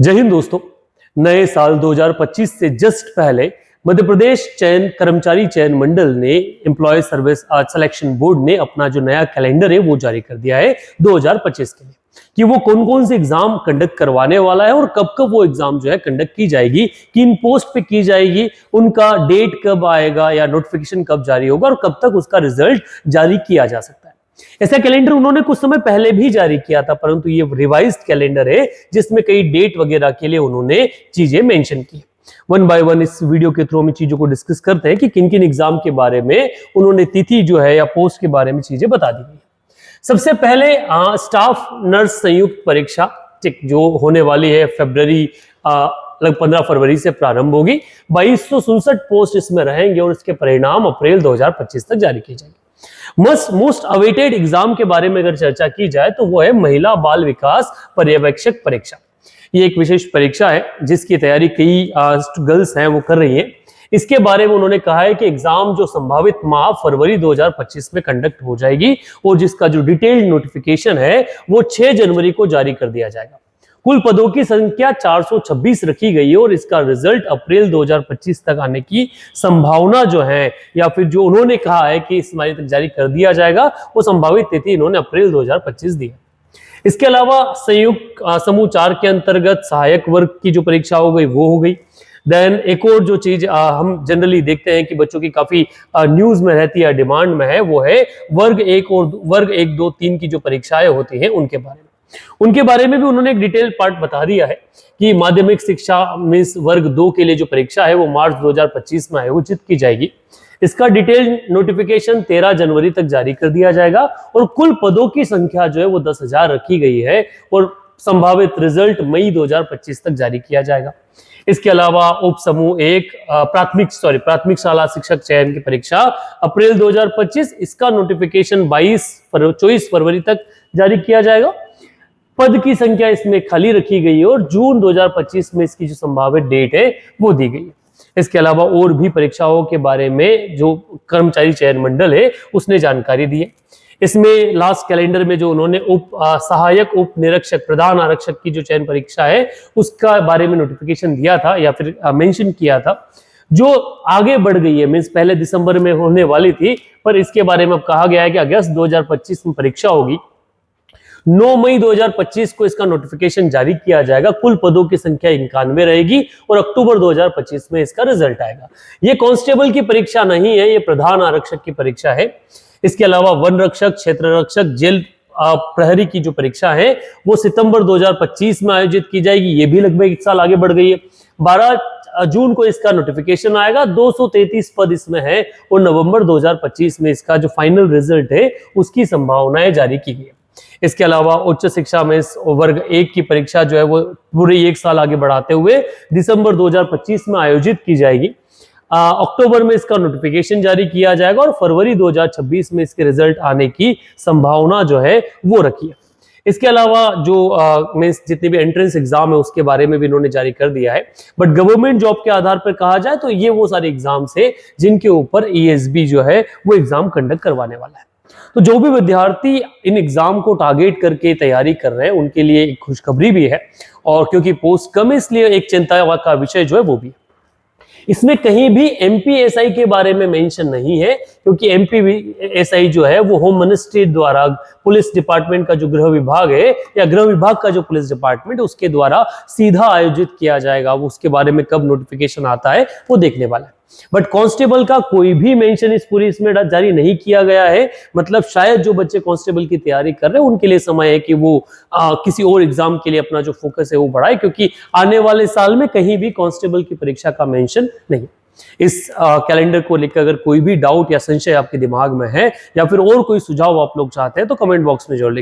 जय हिंद दोस्तों। नए साल 2025 से जस्ट पहले मध्य प्रदेश कर्मचारी चयन मंडल ने एम्प्लॉय सर्विस सिलेक्शन बोर्ड ने अपना जो नया कैलेंडर है वो जारी कर दिया है 2025 के लिए कि वो कौन कौन से एग्जाम कंडक्ट करवाने वाला है और कब कब वो एग्जाम जो है कंडक्ट की जाएगी, किन पोस्ट पे की जाएगी, उनका डेट कब आएगा या नोटिफिकेशन कब जारी होगा और कब तक उसका रिजल्ट जारी किया जा सकता है। ऐसा कैलेंडर उन्होंने कुछ समय पहले भी जारी किया था, परंतु ये रिवाइज्ड कैलेंडर है जिसमें कई डेट वगैरह के लिए उन्होंने चीजें मेंशन की। वन बाय वन इस वीडियो के थ्रू में चीजों को डिस्कस करते हैं कि किन किन एग्जाम के बारे में उन्होंने तिथि जो है या पोस्ट के बारे में चीजें बता दी गई। सबसे पहले स्टाफ नर्स संयुक्त परीक्षा जो होने वाली है फरवरी लगभग 15 फरवरी से प्रारंभ होगी। 2267 पोस्ट इसमें रहेंगे और इसके परिणाम अप्रैल 2025 तक जारी किए जाएंगे। मोस्ट अवेटेड एग्जाम के बारे में अगर चर्चा की जाए तो वो है महिला बाल विकास पर्यवेक्षक परीक्षा। ये एक विशेष परीक्षा है जिसकी तैयारी कई गर्ल्स हैं वो कर रही हैं। इसके बारे में उन्होंने कहा है कि एग्जाम जो संभावित माह फरवरी 2025 में कंडक्ट हो जाएगी और जिसका जो डिटेल्ड नोटिफिकेशन है वो 6 जनवरी को जारी कर दिया जाएगा। कुल पदों की संख्या 426 रखी गई है और इसका रिजल्ट अप्रैल 2025 तक आने की संभावना जो है या फिर जो उन्होंने कहा है कि इस महीने तक जारी कर दिया जाएगा वो संभावित तिथि इन्होंने अप्रैल 2025 दी है। इसके अलावा संयुक्त समूह 4 के अंतर्गत सहायक वर्ग की जो परीक्षा हो गई वो हो गई। देन एक और जो चीज हम जनरली देखते हैं कि बच्चों की काफी न्यूज में रहती है, डिमांड में है, वो है वर्ग 1 और वर्ग 1, 2, 3 की जो परीक्षाएं होती हैं उनके बारे में भी उन्होंने एक डिटेल पार्ट बता दिया है कि माध्यमिक शिक्षा मींस वर्ग 2 के लिए जो परीक्षा है वो मार्च 2025 में आयोजित की जाएगी। इसका डिटेल नोटिफिकेशन 13 जनवरी तक जारी कर दिया जाएगा और कुल पदों की संख्या जो है वो 10,000 रखी गई है और संभावित रिजल्ट मई 2025 तक जारी किया जाएगा। इसके अलावा उप समूह 1 प्राथमिक शाला शिक्षक चयन की परीक्षा अप्रैल 2025, इसका नोटिफिकेशन 24 फरवरी तक जारी किया जाएगा। पद की संख्या इसमें खाली रखी गई है और जून 2025 में इसकी जो संभावित डेट है वो दी गई है। इसके अलावा और भी परीक्षाओं के बारे में जो कर्मचारी चयन मंडल है उसने जानकारी दी है। इसमें लास्ट कैलेंडर में जो उन्होंने सहायक उप निरीक्षक प्रधान आरक्षक की जो चयन परीक्षा है उसका बारे में नोटिफिकेशन दिया था या फिर मेंशन किया था, जो आगे बढ़ गई है। मींस पहले दिसंबर में होने वाली थी पर इसके बारे में अब कहा गया है कि अगस्त 2025 में परीक्षा होगी। 9 मई 2025 को इसका नोटिफिकेशन जारी किया जाएगा। कुल पदों की संख्या 91 रहेगी और अक्टूबर 2025 में इसका रिजल्ट आएगा। ये कांस्टेबल की परीक्षा नहीं है, ये प्रधान आरक्षक की परीक्षा है। इसके अलावा वन रक्षक, क्षेत्र रक्षक, जेल प्रहरी की जो परीक्षा है वो सितंबर 2025 में आयोजित की जाएगी। ये भी लगभग 1 साल आगे बढ़ गई है। 12 जून को इसका नोटिफिकेशन आएगा। 233 पद इसमें है और नवंबर 2025 में इसका जो फाइनल रिजल्ट है उसकी संभावनाएं जारी की गई है। इसके अलावा उच्च शिक्षा में वर्ग 1 की परीक्षा जो है वो पूरे 1 साल आगे बढ़ाते हुए दिसंबर 2025 में आयोजित की जाएगी। अक्टूबर में इसका नोटिफिकेशन जारी किया जाएगा और फरवरी 2026 में इसके रिजल्ट आने की संभावना जो है वो रखी है। इसके अलावा जो मींस जितने भी एंट्रेंस एग्जाम है उसके बारे में भी इन्होंने जारी कर दिया है। बट गवर्नमेंट जॉब के आधार पर कहा जाए तो ये वो सारे एग्जाम्स है जिनके ऊपर ESB जो है वो एग्जाम कंडक्ट करवाने वाला है। तो जो भी विद्यार्थी इन एग्जाम को टारगेट करके तैयारी कर रहे हैं उनके लिए एक खुशखबरी भी है, और क्योंकि पोस्ट कम है इसलिए एक चिंता का विषय जो है वो भी है। इसमें कहीं भी MPSI के बारे में मेंशन नहीं है, क्योंकि MPSI जो है वो होम मिनिस्ट्री द्वारा पुलिस डिपार्टमेंट का जो गृह विभाग है या गृह विभाग का जो पुलिस डिपार्टमेंट उसके द्वारा सीधा आयोजित किया जाएगा। वो उसके बारे में कब नोटिफिकेशन आता है वो देखने वाला है। बट कांस्टेबल का कोई भी मेंशन इस पूरी इसमें जारी नहीं किया गया है। मतलब शायद जो बच्चे कांस्टेबल की तैयारी कर रहे हैं उनके लिए समय है कि वो किसी और एग्जाम के लिए अपना जो फोकस है वो बढ़ाए, क्योंकि आने वाले साल में कहीं भी कांस्टेबल की परीक्षा का मेंशन नहीं। इस कैलेंडर को लेकर अगर कोई भी डाउट या संशय आपके दिमाग में है या फिर और कोई सुझाव आप लोग चाहते हैं तो कमेंट बॉक्स में जरूर